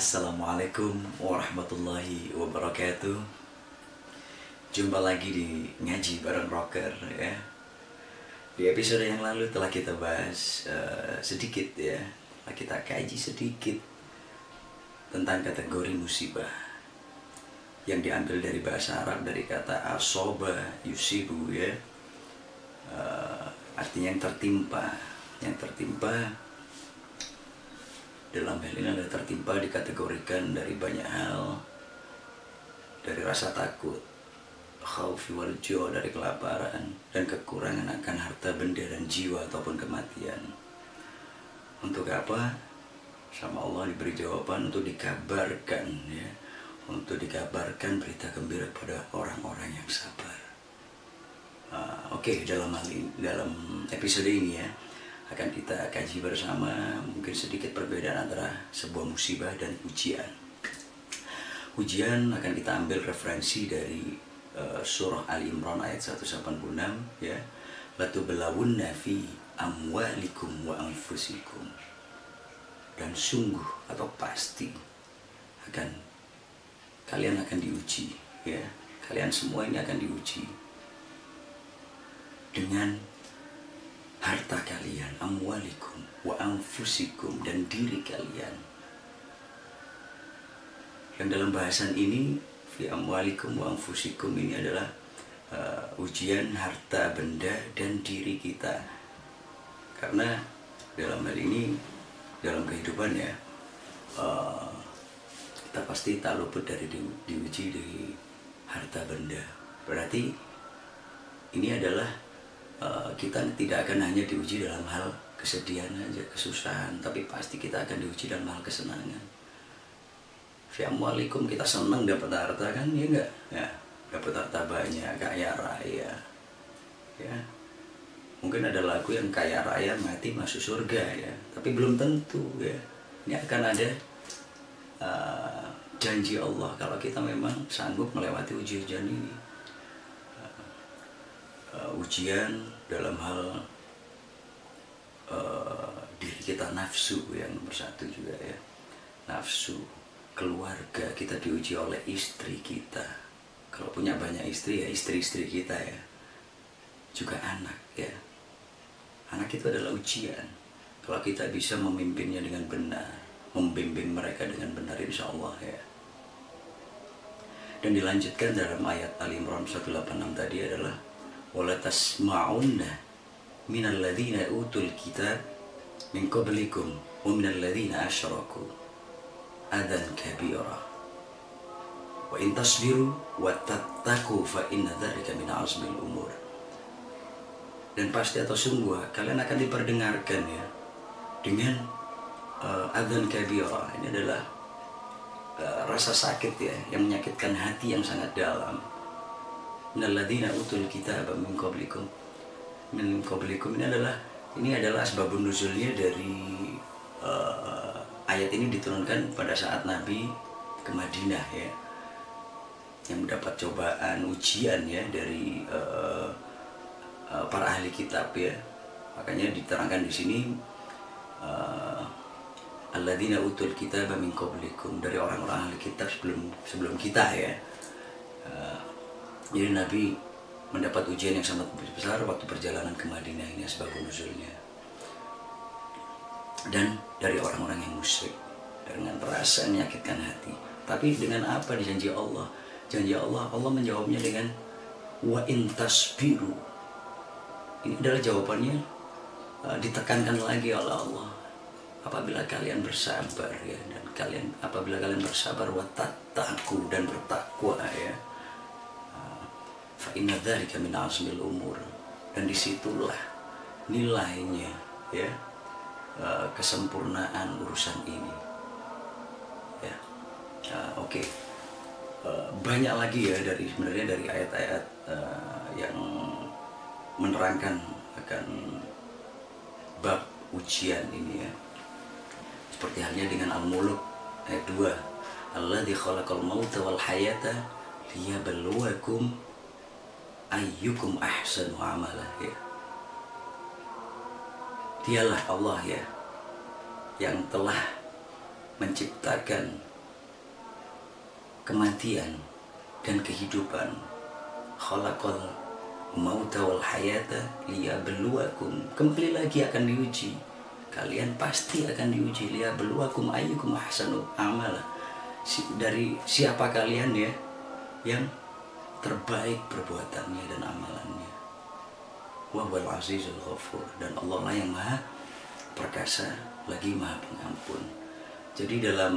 Assalamualaikum warahmatullahi wabarakatuh. Jumpa lagi di Ngaji Bareng Rocker ya. Di episode yang lalu telah kita bahas sedikit ya, kita kaji sedikit tentang kategori musibah yang diambil dari bahasa Arab dari kata asoba yusibu ya. Artinya yang tertimpa dalam hal ini adalah tertimpa dikategorikan dari banyak hal, dari rasa takut, khaufi wal ju', dari kelaparan dan kekurangan akan harta benda dan jiwa ataupun kematian. Untuk apa? Sama Allah diberi jawaban untuk dikabarkan ya, untuk dikabarkan berita gembira pada orang-orang yang sabar. Oke, dalam episode ini ya akan kita kaji bersama mungkin sedikit perbedaan antara sebuah musibah dan ujian. Ujian akan kita ambil referensi dari surah Ali Imran ayat 186 ya. Latubelawunna fi amwalikum wa anfusikum. Dan sungguh atau pasti kalian akan diuji ya. Kalian semua ini akan diuji dengan harta kalian, amwalikum wa anfusikum, dan diri kalian. Yang dalam bahasan ini fi amwalikum wa anfusikum ini adalah ujian harta benda dan diri kita. Karena dalam hal ini, dalam kehidupan ya, kita pasti tak luput dari diuji dari harta benda. Berarti ini adalah kita tidak akan hanya diuji dalam hal kesedihan aja, kesusahan, tapi pasti kita akan diuji dalam hal kesenangan. Fi amwalikum, kita senang dapat harta kan, ya enggak? Ya, dapat harta banyak, kaya raya. Ya. Mungkin ada lagu yang kaya raya mati masuk surga ya, tapi belum tentu ya. Ini akan ada janji Allah kalau kita memang sanggup melewati ujian ini. Ujian dalam hal diri kita, nafsu yang nomor satu juga ya, nafsu, keluarga, kita diuji oleh istri kita. Kalau punya banyak istri ya istri-istri kita ya, juga anak ya. Anak itu adalah ujian. Kalau kita bisa memimpinnya dengan benar, membimbing mereka dengan benar, insya Allah ya. Dan dilanjutkan dalam ayat Ali Imran 186 tadi adalah wala tasma'unna minal ladzina utul kitab min qablikum wa minal ladzina asyraku adan kabira wa in tasbiru wa tattaqu fa inna dzalika min azmil umur. Dan pasti atau sungguh kalian akan diperdengarkan ya dengan adan kabira. Ini adalah rasa sakit ya, yang menyakitkan hati yang sangat dalam. Minalladzina utul kitab min qablikum. Min qablikum ini adalah asbabun nuzulnya dari ayat ini diturunkan pada saat Nabi ke Madinah ya, yang mendapat cobaan, ujian ya dari para ahli kitab ya. Makanya diterangkan di sini alladzina utul kitab min qablikum, dari orang-orang ahli kitab sebelum kita ya. Jadi Nabi mendapat ujian yang sangat besar waktu perjalanan ke Madinah, ini asbabun nuzulnya. Dan dari orang-orang yang musyrik, dengan rasa menyakitkan hati. Tapi dengan apa dijanji Allah? Janji Allah menjawabnya dengan wa in tasbiru. Ini adalah jawabannya ditekankan lagi oleh Allah. Apabila kalian bersabar ya, dan apabila kalian bersabar wa tattaqu, dan bertakwa ya, fa inna dzalika min azmil umur. Dan disitulah nilainya ya, kesempurnaan urusan ini ya. Oke. Banyak lagi ya sebenarnya dari ayat-ayat yang menerangkan akan bab ujian ini ya. Seperti halnya dengan Al-Muluk ayat 2, alladzi khalaqal mauta wal hayata liyabluwakum ayyukum ahsanu amala ya. Dialah Allah ya yang telah menciptakan kematian dan kehidupan. Khalaqal mauta wal hayata liyabluwakum. Kembali lagi akan diuji. Kalian pasti akan diuji. Liyabluwakum ayyukum ahsanu amala. Dari siapa kalian ya yang terbaik perbuatannya dan amalannya. Wa huwal azizul ghafur. Dan Allah lah yang maha perkasa lagi maha pengampun. Jadi dalam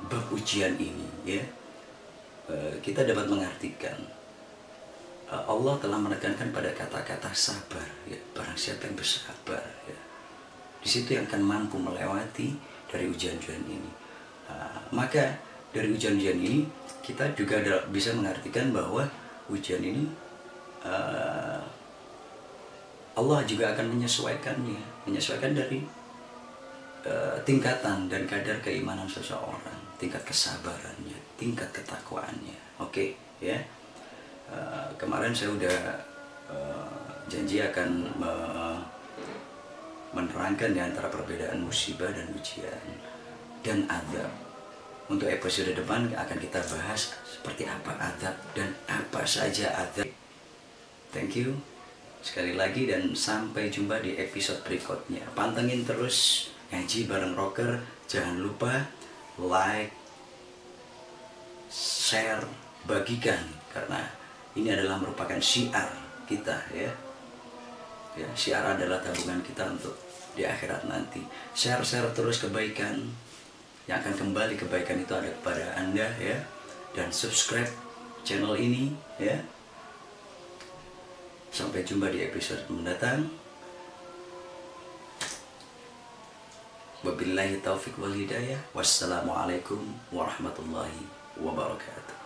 bab ujian ini ya, kita dapat mengartikan Allah telah menekankan pada kata-kata sabar ya. Barang siapa yang bersabar ya, di situ yang akan mampu melewati dari ujian-ujian ini. Maka dari ujian-ujian ini kita juga bisa mengartikan bahwa ujian ini Allah juga akan menyesuaikan dari tingkatan dan kadar keimanan seseorang, tingkat kesabarannya, tingkat ketakwaannya. Oke, ya. Kemarin saya udah janji akan menerangkan di antara perbedaan musibah dan ujian dan azab. Untuk episode depan akan kita bahas seperti apa azab dan apa saja azab. Thank you sekali lagi dan sampai jumpa di episode berikutnya. Pantengin terus Ngaji Bareng Rocker. Jangan lupa like, share, bagikan, karena ini adalah merupakan syiar kita ya. Syiar adalah tabungan kita untuk di akhirat nanti. Share terus kebaikan, yang akan kembali kebaikan itu ada kepada Anda ya. Dan subscribe channel ini ya. Sampai jumpa di episode mendatang. Wabillahi taufiq wal hidayah. Wassalamualaikum warahmatullahi wabarakatuh.